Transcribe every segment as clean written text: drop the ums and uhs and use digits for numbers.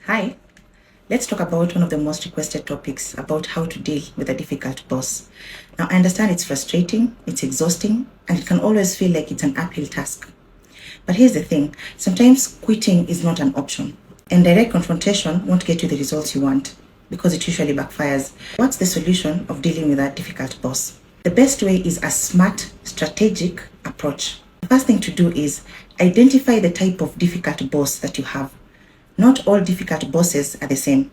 Hi, let's talk about one of the most requested topics about how to deal with a difficult boss. Now, I understand it's frustrating, it's exhausting, and it can always feel like it's an uphill task. But here's the thing, sometimes quitting is not an option, and direct confrontation won't get you the results you want because it usually backfires. What's the solution of dealing with a difficult boss? The best way is a smart, strategic approach. The first thing to do is identify the type of difficult boss that you have. Not all difficult bosses are the same.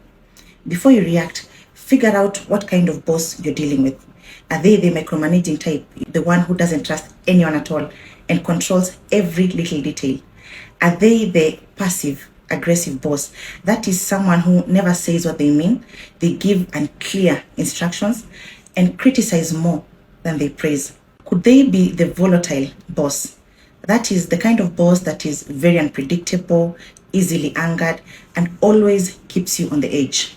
Before you react, figure out what kind of boss you're dealing with. Are they the micromanaging type, the one who doesn't trust anyone at all and controls every little detail? Are they the passive, aggressive boss? That is someone who never says what they mean. They give unclear instructions and criticize more than they praise. Could they be the volatile boss? That is the kind of boss that is very unpredictable, easily angered, and always keeps you on the edge.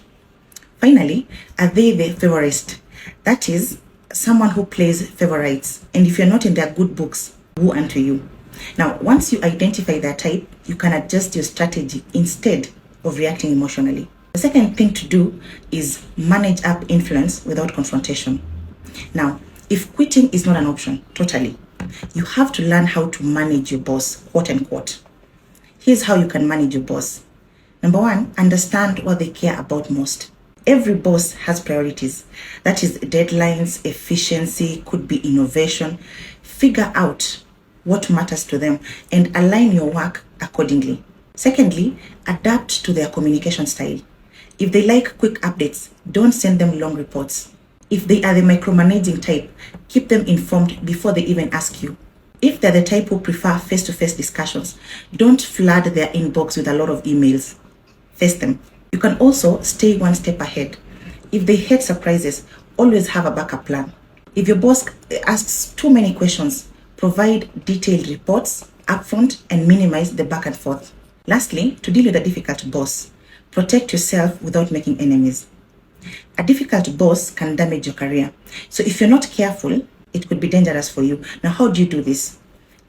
Finally, are they the favorist? That is someone who plays favorites, and if you're not in their good books, woe unto you. Now, once you identify their type, you can adjust your strategy instead of reacting emotionally. The second thing to do is manage up influence without confrontation. Now, if quitting is not an option, totally, you have to learn how to manage your boss, quote unquote. Here's how you can manage your boss. Number one, understand what they care about most. Every boss has priorities. That is deadlines, efficiency, could be innovation. Figure out what matters to them and align your work accordingly. Secondly, adapt to their communication style. If they like quick updates, don't send them long reports. If they are the micromanaging type, keep them informed before they even ask you. If they're the type who prefer face-to-face discussions, don't flood their inbox with a lot of emails. Face them. You can also stay one step ahead. If they hate surprises, always have a backup plan. If your boss asks too many questions, provide detailed reports upfront and minimize the back and forth. Lastly, to deal with a difficult boss, protect yourself without making enemies. A difficult boss can damage your career. So if you're not careful, it could be dangerous for you. Now, how do you do this?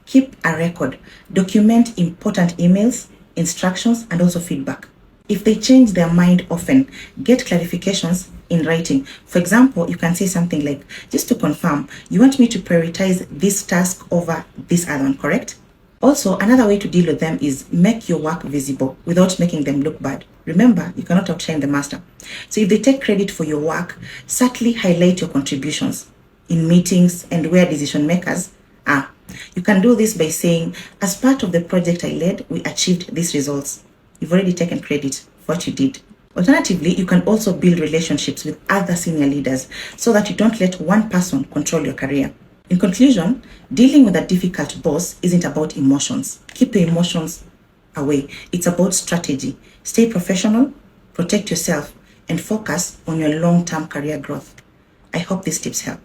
Keep a record. Document important emails, instructions, and also feedback. If they change their mind often, get clarifications in writing. For example, you can say something like, just to confirm, you want me to prioritize this task over this other one, correct? Also, another way to deal with them is make your work visible without making them look bad. Remember, you cannot outshine the master. So if they take credit for your work, subtly highlight your contributions in meetings and where decision makers are. You can do this by saying, as part of the project I led, we achieved these results. You've already taken credit for what you did. Alternatively, you can also build relationships with other senior leaders so that you don't let one person control your career. In conclusion, dealing with a difficult boss isn't about emotions. Keep your emotions away. It's about strategy. Stay professional, protect yourself, and focus on your long-term career growth. I hope these tips help.